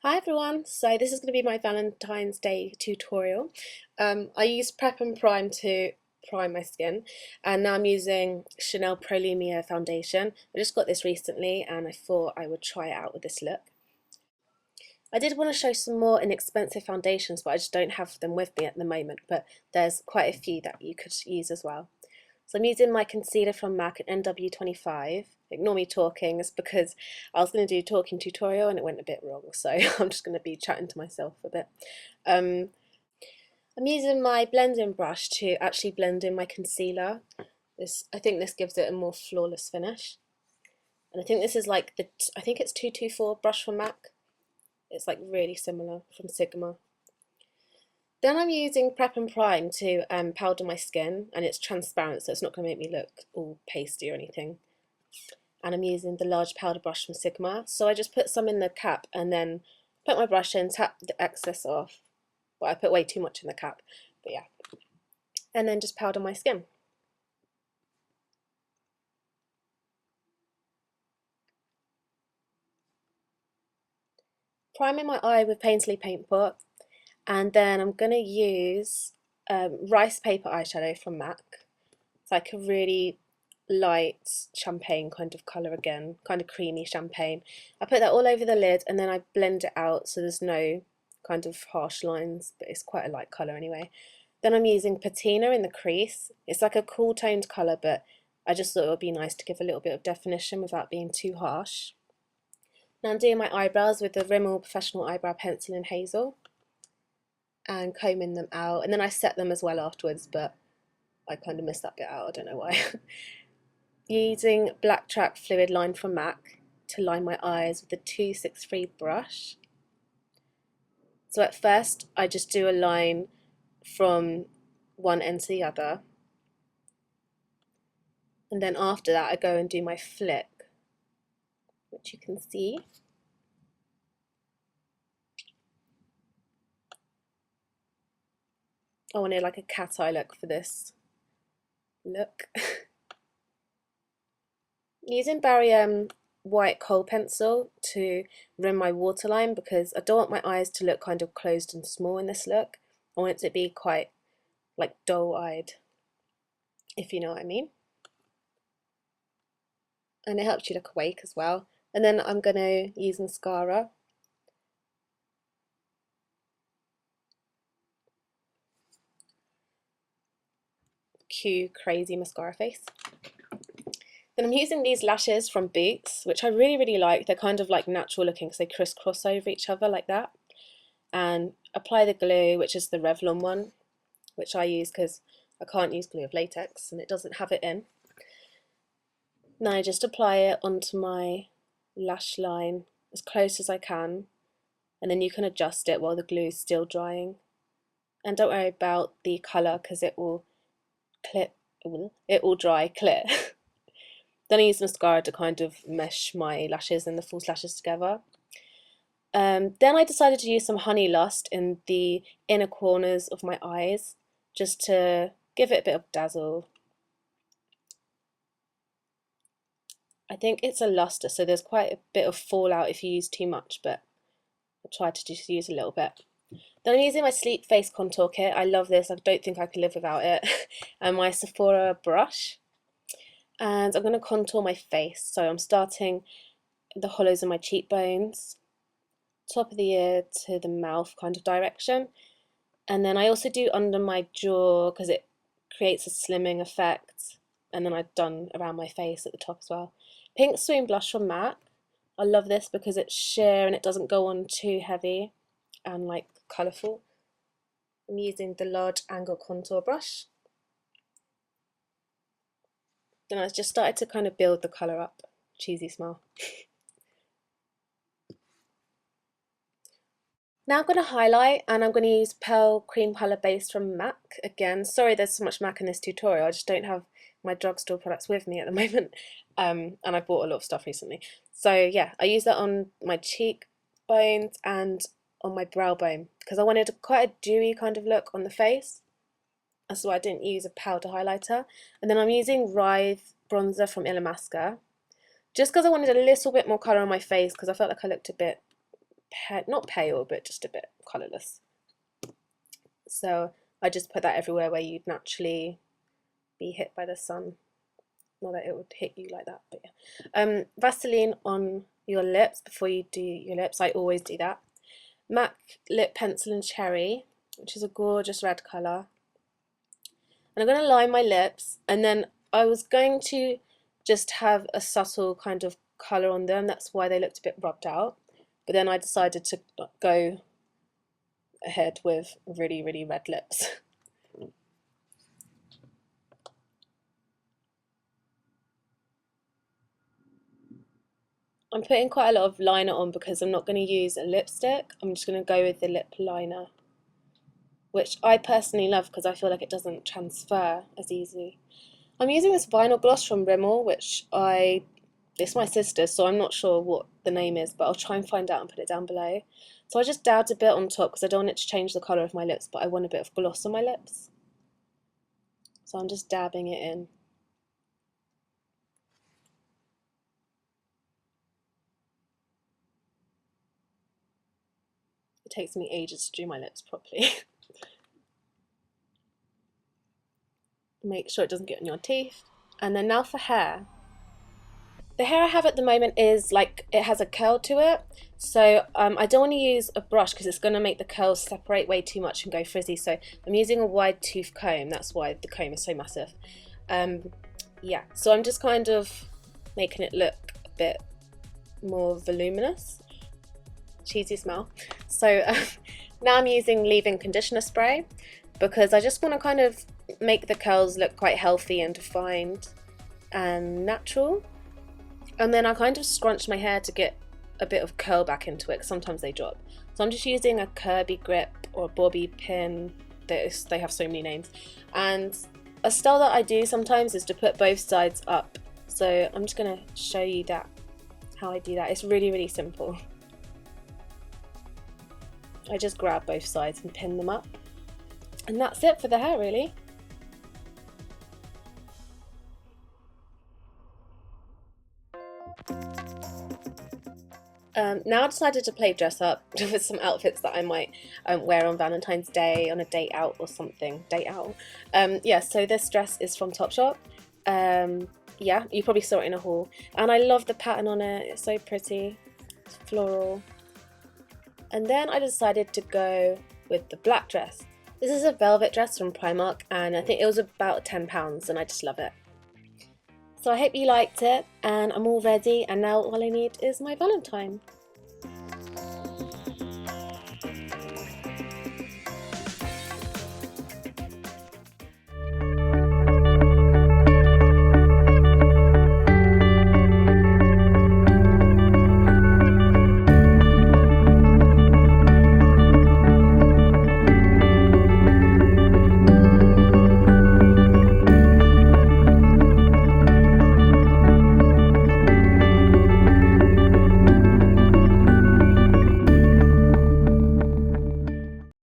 Hi everyone, so this is going to be my Valentine's Day tutorial. I used Prep and Prime to prime my skin, and now I'm using Chanel Pro Lumiere foundation. I just got this recently and I thought I would try it out with this look. I did want to show some more inexpensive foundations, but I just don't have them with me at the moment, but there's quite a few that you could use as well. So I'm using my concealer from MAC at NW25. Ignore me talking, it's because I was going to do a talking tutorial and it went a bit wrong, so I'm just going to be chatting to myself a bit. Um, I'm using my blending brush to actually blend in my concealer. I think this gives it a more flawless finish. And I think this is like I think it's 224 brush from MAC. It's like really similar from Sigma. Then I'm using Prep and Prime to powder my skin, and it's transparent, so it's not going to make me look all pasty or anything. And I'm using the large powder brush from Sigma, so I just put some in the cap and then put my brush in, tap the excess off. Well, I put way too much in the cap, but yeah. And then just powder my skin. Priming my eye with Painterly Paint Pot, and then I'm going to use Ricepaper eyeshadow from MAC. It's like a really light champagne kind of colour again, kind of creamy champagne. I put that all over the lid and then I blend it out so there's no kind of harsh lines, but it's quite a light colour anyway. Then I'm using patina in the crease. It's like a cool toned colour, but I just thought it would be nice to give a little bit of definition without being too harsh. Now I'm doing my eyebrows with the Rimmel Professional Eyebrow Pencil in Hazel and combing them out, and then I set them as well afterwards, but I kind of missed that bit out, I don't know why. Using Blacktrack Fluid Line from MAC to line my eyes with the 263 brush. So at first I just do a line from one end to the other, and then after that I go and do my flick, which you can see. I wanted like a cat eye look for this look. Using Barry white kohl pencil to rim my waterline because I don't want my eyes to look kind of closed and small in this look. I want it to be quite like doe-eyed, if you know what I mean. And it helps you look awake as well. And then I'm going to use mascara. Cue crazy mascara face. Then I'm using these lashes from Boots, which I really like. They're kind of like natural looking because they crisscross over each other like that. And apply the glue, which is the Revlon one, which I use because I can't use glue of latex and it doesn't have it in. Now I just apply it onto my lash line as close as I can, and then you can adjust it while the glue is still drying. And don't worry about the colour because it will dry clear. Then I use mascara to kind of mesh my lashes and the false lashes together. Then I decided to use some Honey Lust in the inner corners of my eyes just to give it a bit of dazzle. I think it's a luster, so there's quite a bit of fallout if you use too much, but I tried to just use a little bit. Then I'm using my Sleep Face Contour Kit. I love this, I don't think I could live without it. And my Sephora brush. And I'm going to contour my face. So I'm starting the hollows of my cheekbones, top of the ear to the mouth kind of direction. And then I also do under my jaw because it creates a slimming effect. And then I've done around my face at the top as well. Pink Swoon blush from MAC. I love this because it's sheer and it doesn't go on too heavy and like colourful. I'm using the large angle contour brush. Then I just started to kind of build the colour up. Cheesy smile. Now I'm going to highlight, and I'm going to use Pearl Cream Colour Base from MAC again. Sorry there's so much MAC in this tutorial, I just don't have my drugstore products with me at the moment, and I bought a lot of stuff recently. So yeah, I use that on my cheekbones and on my brow bone because I wanted quite a dewy kind of look on the face. That's why I didn't use a powder highlighter. And then I'm using Writhe bronzer from Illamasqua just because I wanted a little bit more colour on my face because I felt like I looked a bit not pale, but just a bit colourless. So I just put that everywhere where you'd naturally be hit by the sun. Not that it would hit you like that, but yeah. Vaseline on your lips before you do your lips. I always do that. MAC lip pencil in cherry, which is a gorgeous red colour. And I'm going to line my lips, and then I was going to just have a subtle kind of colour on them. That's why they looked a bit rubbed out. But then I decided to go ahead with really, really red lips. I'm putting quite a lot of liner on because I'm not going to use a lipstick. I'm just going to go with the lip liner, which I personally love because I feel like it doesn't transfer as easily. I'm using this vinyl gloss from Rimmel, which it's my sister's, so I'm not sure what the name is, but I'll try and find out and put it down below. So I just dabbed a bit on top because I don't want it to change the colour of my lips, but I want a bit of gloss on my lips. So I'm just dabbing it in. It takes me ages to do my lips properly. Make sure it doesn't get on your teeth. And then now for hair. The hair I have at the moment is like, it has a curl to it. So I don't want to use a brush because it's going to make the curls separate way too much and go frizzy. So I'm using a wide tooth comb. That's why the comb is so massive. Yeah, so I'm just kind of making it look a bit more voluminous. Cheesy smell. So now I'm using leave-in conditioner spray because I just want to kind of make the curls look quite healthy and defined and natural. And then I kind of scrunch my hair to get a bit of curl back into it because sometimes they drop. So I'm just using a Kirby grip or a bobby pin. They have so many names. And a style that I do sometimes is to put both sides up. So I'm just going to show you that, how I do that. It's really, really simple. I just grab both sides and pin them up. And that's it for the hair, really. Now I decided to play dress up with some outfits that I might wear on Valentine's Day, on a date out or something. Date out. Yeah, so this dress is from Topshop. Yeah, you probably saw it in a haul. And I love the pattern on it. It's so pretty. It's floral. And then I decided to go with the black dress. This is a velvet dress from Primark, and I think it was about £10, and I just love it. So I hope you liked it, and I'm all ready, and now all I need is my Valentine.